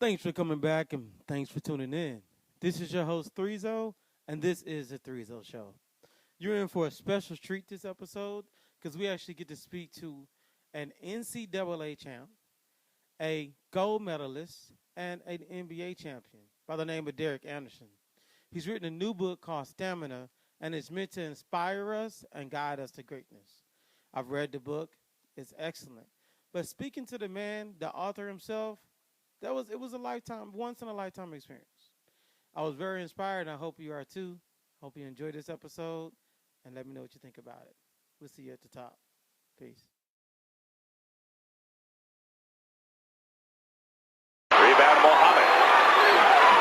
Thanks for coming back and thanks for tuning in. This is your host, ThreeZo, and this is the ThreeZo Show. You're in for a special treat this episode because we actually get to speak to an NCAA champ, a gold medalist, and an NBA champion by the name of Derek Anderson. He's written a new book called Stamina, and it's meant to inspire us and guide us to greatness. I've read the book. It's excellent. But speaking to the man, the author himself, it was a once in a lifetime experience. I was very inspired, and I hope you are too. Hope you enjoyed this episode, and let me know what you think about it. We'll see you at the top. Peace. Rebound, Mohammed.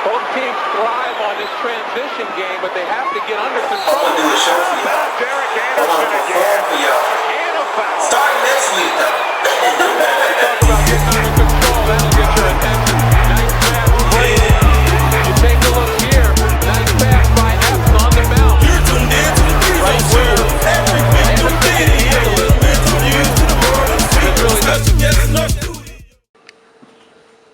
Both teams thrive on this transition game, but they have to get under control. I'm gonna do a show for y'all. Derek I'm gonna Anderson perform for y'all. And a foul. Start next week though. Talk about getting under control. That'll get your attention. Nice pass break. You take a look here. Nice pass by Asst on the bounce. You're tuned in to the ThreeZo Show. Every week you did it. Introduced to the world of special guests in our studio.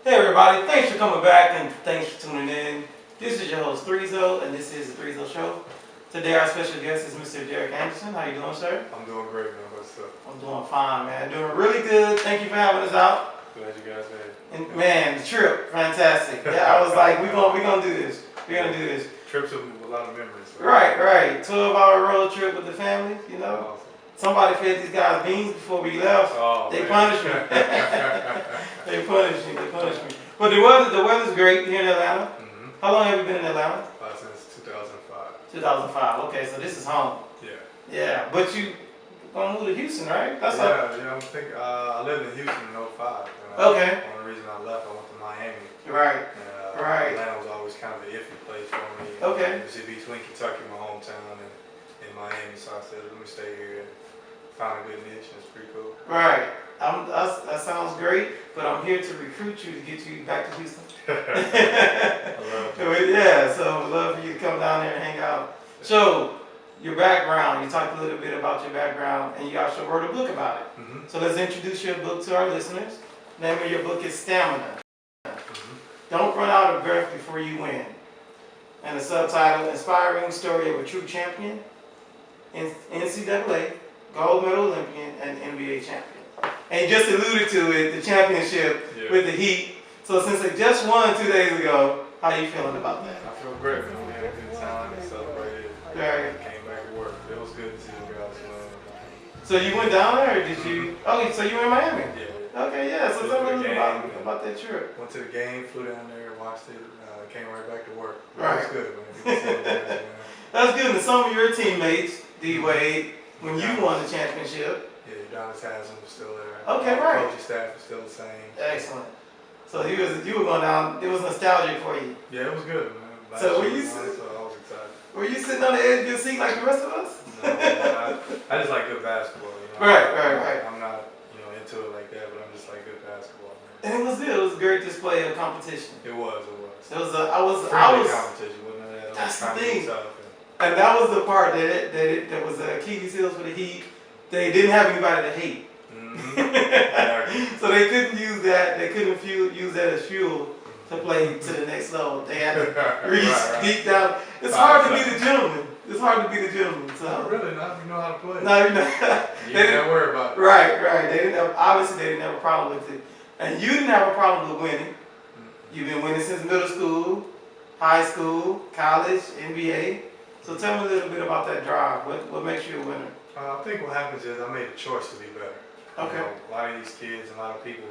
Hey everybody, thanks for coming back and thanks for tuning in. This is your host ThreeZo, and this is the ThreeZo Show. Today our special guest is Mr. Derek Anderson. How you doing, sir? I'm doing great, man. What's up? I'm doing fine, man. Doing really good. Thank you for having us out. Glad you guys made it. And man, the trip, fantastic. Yeah, I was like, we gonna do this. We're gonna do this. Trips with a lot of memories. So. Right. 12-hour road trip with the family, you know. Awesome. Somebody fed these guys beans before we left. Oh, They man. punished me. They punished me. But the weather's great here in Atlanta. Mm-hmm. How long have you been in Atlanta? Since 2005. 2005. Okay, so this is home. Yeah. Yeah, but you gonna move to Houston, right? That's I'm thinking. I lived in Houston in 2005. Okay. One reason I left, I went to Miami. Right. And, Right. Atlanta was always kind of an iffy place for me. Okay. It was between Kentucky, my hometown, and Miami, so I said, let me stay here and find a good niche, and it's pretty cool. Right. That sounds great, but I'm here to recruit you to get you back to Houston. I love it. Yeah, so I'd love for you to come down there and hang out. So, your background, you talked a little bit about your background, and you also wrote a book about it. Mm-hmm. So let's introduce your book to our listeners. The name of your book is Stamina. Mm-hmm. Don't run out of breath before you win. And the subtitle, Inspiring Story of a True Champion, NCAA, Gold Medal Olympian, and NBA Champion. And you just alluded to it, the championship with the Heat. So since they just won 2 days ago, how are you feeling about that? I feel great, man. We had a good time and celebrated. Right. Came back to work. It was good to see the guys win. So you went down there, or did you? Oh, so you were in Miami? Yeah. Okay, yeah. So tell me a little about that trip. Went to the game, flew down there, watched it, came right back to work. Right. It was good, man. Good to see the guys, man. That's good. And some of your teammates, D Wade, when you won the championship. Yeah, Udonis Haslam was still there. Okay, right. Coaching staff was still the same. Excellent. So you were going down. It was nostalgic for you. Yeah, it was good, man. So were year you we won, so I was excited. Were you sitting on the edge of your seat like the rest of us? No, man, I just like good basketball. You know? Right. I'm not, into it like that, but I'm just like good basketball, man. And it was good. It was a great display of competition. It was. It was. I was. Competition, wasn't it? That's the Trying to thing. be tough And that was the part that was Achilles' heels for the Heat. They didn't have anybody to hate. Exactly. So they couldn't use that. They couldn't use that as fuel to play to the next level. They had to reach deep down. It's hard to be the gentleman. It's hard to be the gentleman. So not really, not if you know how to play. no, You didn't worry about it. Right. They didn't have. Obviously, they didn't have a problem with it, and you didn't have a problem with winning. You've been winning since middle school, high school, college, NBA. So tell me a little bit about that drive. What makes you a winner? I think what happens is I made a choice to be better. Okay. A lot of these kids, a lot of people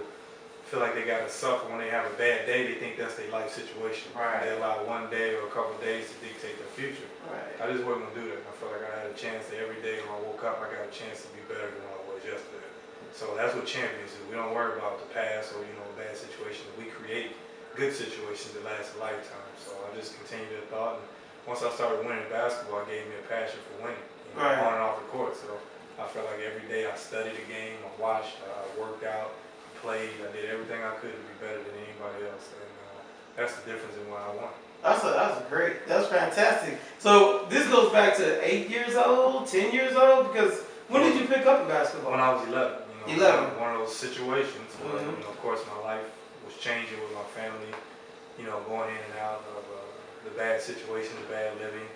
feel like they got to suffer when they have a bad day. They think that's their life situation. Right. They allow one day or a couple of days to dictate their future. Right. I just wasn't going to do that. I felt like I had a chance that every day when I woke up, I got a chance to be better than I was yesterday. So that's what champions do. We don't worry about the past or, bad situations. We create good situations that last a lifetime. So I just continued that thought. And once I started winning basketball, it gave me a passion for winning, Right. on and off the court. So I felt like every day I studied the game, I watched, I worked out, played, I did everything I could to be better than anybody else. And that's the difference in what I won. That's fantastic. So this goes back to 8 years old, 10 years old, because when did you pick up basketball? When I was 11. 11. One of those situations where, Mm-hmm. of course, my life was changing with my family. going in and out of the bad situation, the bad living.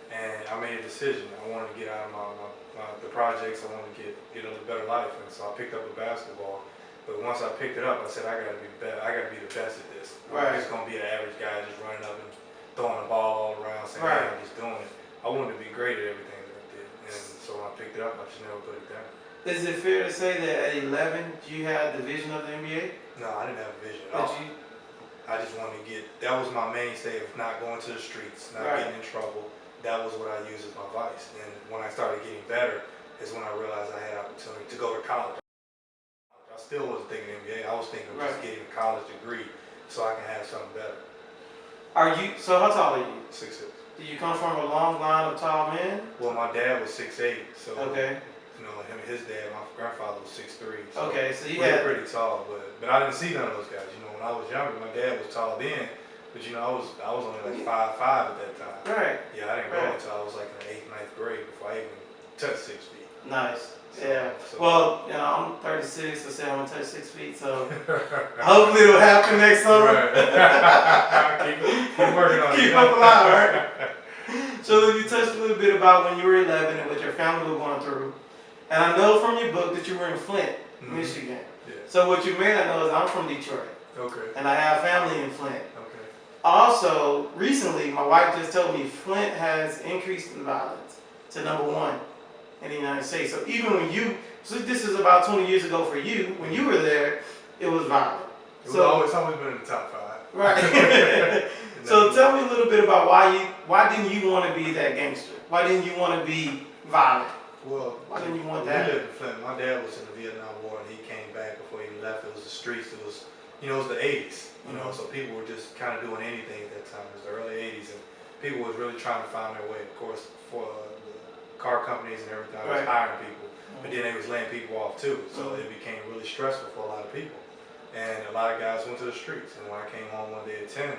And I made a decision. I wanted to get out of the projects. I wanted to get a better life. And so I picked up a basketball. But once I picked it up, I said, I gotta be better. I gotta be the best at this. I'm just gonna be an average guy just running up and throwing the ball all around, saying, hey, I'm just doing it. I wanted to be great at everything that I did. And so when I picked it up, I just never put it down. Is it fair to say that at 11, you had the vision of the NBA? No, I didn't have a vision at all. I just wanted to that was my mainstay of not going to the streets, not getting in trouble. That was what I used as my vice. And when I started getting better is when I realized I had opportunity to go to college. I still wasn't thinking NBA. I was thinking of just getting a college degree so I can have something better. So how tall are you? 6'6". Do you come from a long line of tall men? Well, my dad was 6'8", so his dad, my grandfather was 6'3". So so we were pretty tall, but I didn't see none of those guys. When I was younger, my dad was tall then, but I was only like 5'5" at that time. Right. Yeah, I didn't go until I was like in the 8th, 9th grade before I even touched 6 feet. Nice. Well, I'm 36. I said I'm gonna touch 6 feet, so hopefully it'll happen next summer. keep working on it. Keep up a lot, right? So you touched a little bit about when you were 11 and what your family was going through, and I know from your book that you were in Flint, Michigan. Yeah. So what you may not know is I'm from Detroit. Okay. And I have family in Flint. Okay. Also, recently, my wife just told me Flint has increased in violence to #1 in the United States. So even when this is about 20 years ago for you, when you were there, it was violent. It's always been in the top 5. Right. So tell me a little bit about why didn't you want to be that gangster? Why didn't you want to be violent? Well, why didn't you want that? We lived in Flint. My dad was in the Vietnam War, and he came back before he left. It was the streets. It was, it was the 80s. So people were just kind of doing anything at that time. It was the early 80s, and people was really trying to find their way. Of course, for the car companies and everything, was hiring people, but then they was laying people off too. So it became really stressful for a lot of people, and a lot of guys went to the streets. And when I came home one day at 10,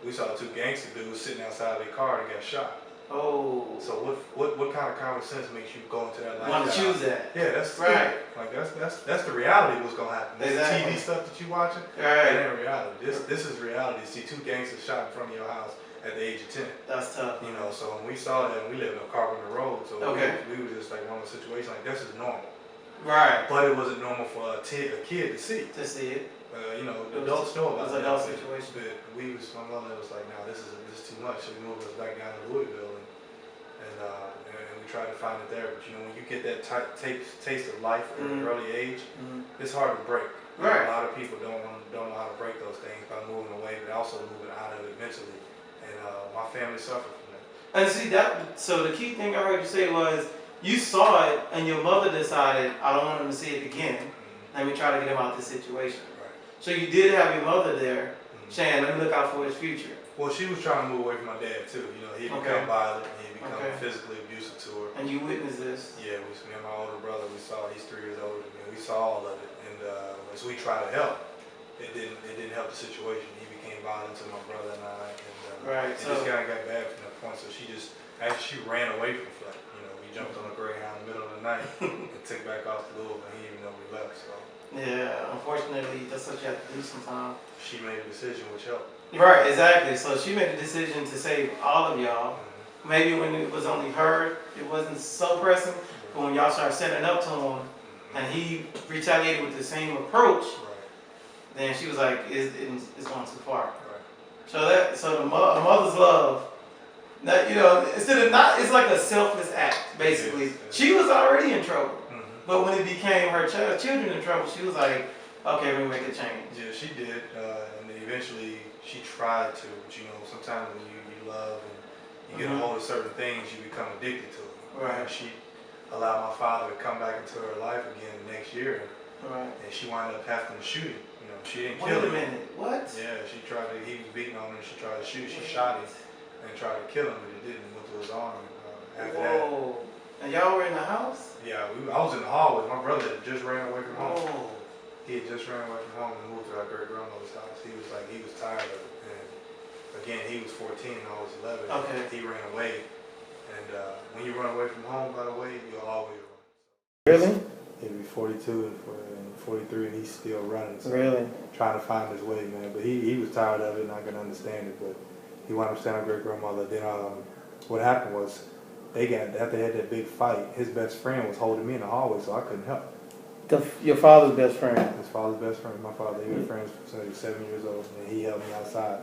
we saw 2 gangster dudes sitting outside their car and got shot. Oh. So what kind of common sense makes you go into that lifestyle? Want to choose that? Yeah, that's right. Like that's the reality of what's gonna happen. This TV stuff that you watching, that ain't reality. This is reality. See 2 gangsters shot in front of your house at the age of 10. That's tough. So when we saw that, and we lived on Carpenter Road, so we were just like one of the situations like this is normal. Right. But it wasn't normal for a kid to see. To see it. The adults know about it. It was an adult situation. But my mother was like, no, this is too much. So we moved us back down to Louisville, and we tried to find it there. But when you get that taste of life at an early age, it's hard to break. Right. A lot of people don't know how to break those things by moving away, but also moving out of it mentally. And my family suffered from that. And see that. So the key thing I heard you say was you saw it, and your mother decided, I don't want him to see it again. Let me try to get him out of this situation. Right. So you did have your mother there, saying, let me look out for his future. Well, she was trying to move away from my dad too. He become violent, and he become physically abusive to her. And you witnessed this? Yeah, me and my older brother, we saw. He's 3 years older than me. We saw all of it, and as we tried to help, it didn't help the situation. He became violent to my brother and I, and it just kind of got bad from that point. So she ran away from Flint. We jumped on a Greyhound in the middle of the night and took back off to Louisville. And he didn't even know we left. So yeah, unfortunately, that's what you have to do sometimes. She made a decision which helped. Right, exactly. So she made a decision to save all of y'all. Maybe when it was only her, it wasn't so pressing. But when y'all started setting up to him, and he retaliated with the same approach, then she was like, it's going too far. Right. So a mother's love, that it's like a selfless act, basically. She was already in trouble, but when it became her children in trouble, she was like, okay, let me make a change. Yeah, she did, and eventually she tried to. But sometimes when you love and you get a hold of certain things, you become addicted to them. Right. And she allowed my father to come back into her life again the next year, and she wound up having to shoot him. She didn't kill him. Wait a minute, what? Yeah, he was beating on her, and she tried to shoot. She shot him and tried to kill him, but it didn't. Went to his arm. After that. And y'all were in the house? Yeah, I was in the hallway. My brother had just ran away from home. He had just ran away from home and moved to our great grandmother's house. He was tired of it. And again, he was 14 and I was 11. Okay. He ran away. And when you run away from home, by the way, you'll always run. Really? He'll be 42 in 43, and he's still running. So Really? Trying to find his way, man. But he was tired of it, and I can understand it. But he wound up staying with great grandmother. Then what happened was after they had that big fight, his best friend was holding me in the hallway, so I couldn't help. Your father's best friend? His father's best friend. My father, they were friends since he was 7 years old, and he held me outside.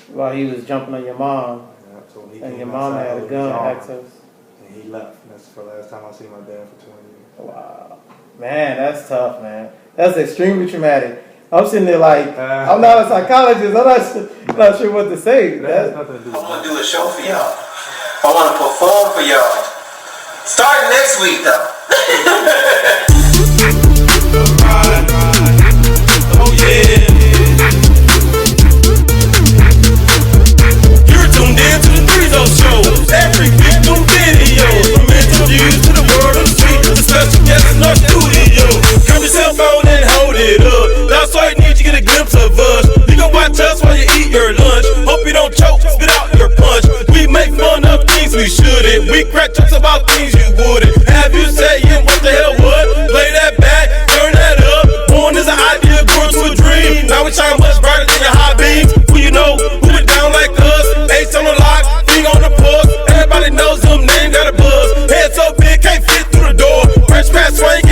While he was jumping on your mom, Yeah, so when he and came your mom outside, had a holding gun his arm, access. and he left. And that's the last time I seen my dad for 20 years. Wow. Man, that's tough, man. That's extremely traumatic. I'm sitting there like, I'm not a psychologist. I'm not sure what to say. That has nothing to do with I want to do a show for y'all. I want to perform for y'all. Starting next week, though. Oh yeah. You're tuned in to the ThreeZo show. Every week new videos from interviews to the world of the street. The special guests in our studio. Grab your cell phone and hold it up. That's all you need to get a glimpse of us. You can watch us while you eat your lunch. Hope you don't choke, spit out your punch. We make fun of things we shouldn't. We crack jokes about things you wouldn't.